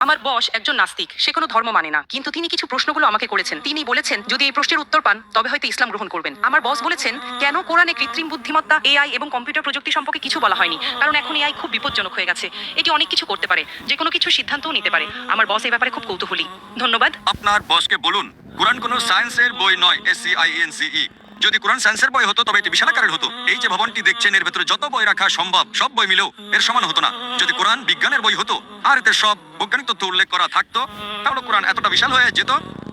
আমার বস একজন নাস্তিক, সে কোনো ধর্ম মানে না, কিন্তু তিনি কিছু প্রশ্নগুলো আমাকে করেছেন। তিনি বলেছেন যদি এই প্রশ্নের উত্তর পান তবে হয়তো ইসলাম গ্রহণ করবেন। আমার বস বলেছেন কেন কোরআনে কৃত্রিম বুদ্ধিমত্তা, এআই এবং কম্পিউটার প্রযুক্তি সম্পর্কে কিছু বলা হয়নি, কারণ এখন এআই খুব বিপজ্জনক হয়ে গেছে। এটি অনেক কিছু করতে পারে, যে কোনো কিছু সিদ্ধান্তও নিতে পারে। আমার বস এই ব্যাপারে খুব কৌতূহলী। ধন্যবাদ। আপনার বসকে বলুন কোরআন কোনো সায়েন্সের বই নয়, SCIENCE। যদি কোরআন সায়েন্সের বই হতো তবে এটি বিশাল আকারের হতো। এই যে ভবনটি দেখছেন এর ভেতরে যত বই রাখা সম্ভব সব বই মিলেও এর সমান হতো না। যদি কোরআন বিজ্ঞানের বই হতো আর এতে সব বৈজ্ঞানিক তথ্য উল্লেখ করা থাকতো তাহলে কোরআন এতটা বিশাল হয়ে যেত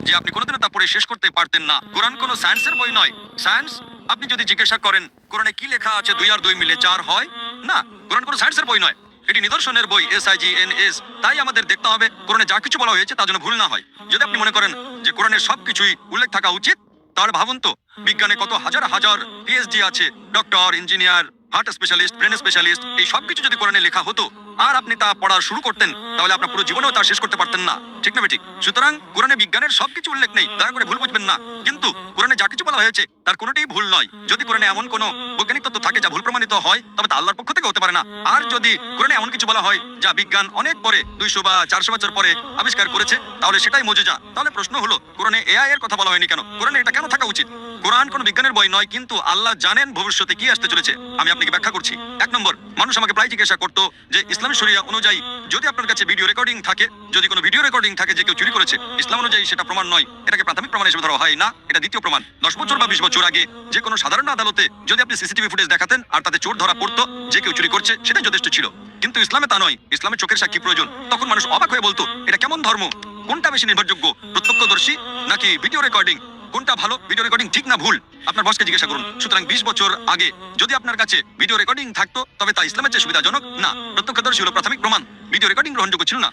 যে আপনি কোনোদিনও তা পড়ে শেষ করতে পারতেন না। কোরআন কোনো সায়েন্সের বই নয়। সায়েন্স, আপনি যদি জিজ্ঞাসা করেন কোরআনে কি লেখা আছে 2 আর 2 মিলে 4 হয়, না, কোরআন কোনো সায়েন্সের বই নয়, এটি নিদর্শনের বই, SIGNS। তাই আমাদের দেখতে হবে কোরআনে যা কিছু বলা হয়েছে তা যেন ভুল না হয়। যদি আপনি মনে করেন যে কোরআনের সবকিছুই উল্লেখ থাকা উচিত তাহলে ভাবুন তো বিজ্ঞানে কত হাজার হাজার PhD আছে, doctor, engineer, heart specialist, brain specialist. এই সবকিছু যদি কোরআনে লেখা হতো আর আপনি তা পড়া শুরু করতেন তাহলে আপনার পুরো জীবনেও তা শেষ করতে পারতেন না। ঠিক না বেঠিক? সুতরাং কোরআনে বিজ্ঞানের সবকিছু উল্লেখ নেই, দয়া করে ভুল বুঝবেন না। কিন্তু কোরআনে যা কিছু বলা হয়েছে তার কোনোটাই ভুল নয়। যদি কোরআনে এমন কোনো বৈজ্ঞানিক তথ্য থাকে যা ভুল প্রমাণিত হয় তবে তা আল্লাহর পক্ষ থেকে হতে পারে না। আর যদি কোরআনে এমন কিছু বলা হয় যা বিজ্ঞান অনেক পরে 200 বা 400 বছর পরে আবিষ্কার করেছে তাহলে সেটাই মুজিজা। তাহলে প্রশ্ন হলো কোরআনে AI এর কথা বলা হয়নি কেন? কোরআনে এটা কেন থাকা উচিত? কোরআন কোনো বিজ্ঞানের বই নয়, কিন্তু আল্লাহ জানেন ভবিষ্যতে কি আসতে চলেছে। আমি আপনাকে ব্যাখ্যা করছি। 1 নম্বর, মানুষ আমাকে প্রায় জিজ্ঞাসা করতো যে ইসলামী শরিয়া অনুযায়ী যদি আপনার কাছে ভিডিও রেকর্ডিং থাকে, যদি কোনো ভিডিও রেকর্ডিং থাকে যে কেউ চুরি করেছে, ইসলাম অনুযায়ী সেটা প্রমাণ নয়, এটাকে প্রাথমিক প্রমাণ হিসেবে ধরা হয় না, এটা দ্বিতীয় প্রমাণ। 10 বছর বা 20 বছর আগে যে কোনো সাধারণ আদালতে যদি আপনি CCTV ফুটেজ দেখাতেন আর তাতে চোর ধরা পড়তো যে কেউ চুরি করছে, সেটাই যথেষ্ট ছিল। কিন্তু ইসলামে তা নয়, ইসলামে চোখের সাক্ষী প্রয়োজন। তখন মানুষ অবাক হয়ে বলতো এটা কেমন ধর্ম, কোনটা বেশি নির্ভরযোগ্য, প্রত্যক্ষদর্শী নাকি ভিডিও রেকর্ডিং, কোনটা ভালো, ভিডিও রেকর্ডিং ঠিক না ভুল? আপনার বসকে জিজ্ঞাসা করুন। সুতরাং 20 বছর আগে যদি আপনার কাছে ভিডিও রেকর্ডিং থাকতো তবে তা ইসলামের চেয়ে সুবিধাজনক না। প্রত্যক্ষদর্শী হলো প্রাথমিক প্রমাণ, ভিডিও রেকর্ডিং গ্রহণযোগ্য ছিল না।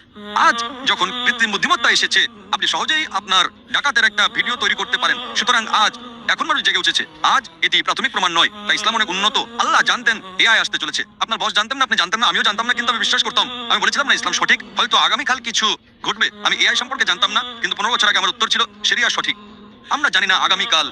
আজ যখন কৃত্রিম বুদ্ধিমত্তা এসেছে আপনি সহজেই আপনার ডাকাতের একটা ভিডিও তৈরি করতে পারেন। সুতরাং আজ এখন মানুষ জেগে উঠেছে। আজ এটি প্রাথমিক প্রমাণ নয়, তাই ইসলাম অনেক উন্নত। আল্লাহ জানতেন AI আসতে চলেছে, আপনার বস জানতেন না, আপনি জানতেন না, আমিও জানতাম না, কিন্তু আমি বিশ্বাস করতাম। আমি বলেছিলাম না ইসলাম সঠিক, হয়তো আগামীকাল কিছু ঘটবে। আমি AI সম্পর্কে জানতাম না, কিন্তু 15 বছর আগে আমার উত্তর ছিল শরিয়া সঠিক। আমরা জানি না আগামীকাল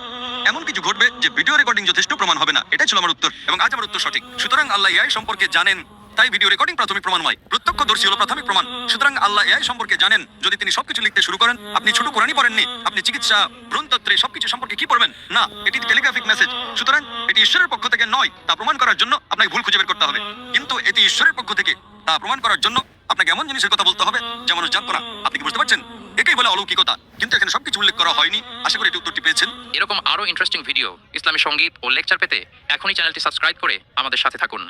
এমন কিছু ঘটবে যে ভিডিও রেকর্ডিং যথেষ্ট প্রমাণ হবে না। এটাই ছিল আমার উত্তর, এবং আজ আমার উত্তর সঠিক। সুতরাং আল্লাহ AI সম্পর্কে জানেন, তাই ভিডিও রেকর্ডিং প্রাথমিক প্রমাণ নয়, প্রত্যক্ষদর্শী হলো প্রাথমিক প্রমাণ। সুতরাং আল্লাহ AI সম্পর্কে জানেন। যদি তিনি সবকিছু লিখতে শুরু করেন, আপনি ছোট কোরআনই পড়েননি, আপনি চিকিৎসা, ভ্রূণতত্ত্বে সবকিছু সম্পর্কে কি পড়বেন? না, এটি টেলিগ্রাফিক মেসেজ। সুতরাং এটি ঈশ্বরের পক্ষ থেকে নয়, তা প্রমাণ করার জন্য আপনাকে ভুল খুঁজে বের করতে হবে। কিন্তু এটি ঈশ্বরের পক্ষ থেকে, তা প্রমাণ করার জন্য আপনাকে এমন জিনিসের কথা বলতে হবে যা মানুষ জানতো না। আপনি কি বুঝতে পারছেন? একেই বলে অলৌকিকতা। কিন্তু এখানে সবকিছু উল্লেখ করা হয়নি। আশা করি এটি উত্তরটি পেয়েছেন। এরকম আরো ইন্টারেস্টিং ভিডিও, ইসলামী সঙ্গীত ও লেকচার পেতে এখনই চ্যানেলটি সাবস্ক্রাইব করে আমাদের সাথে থাকুন।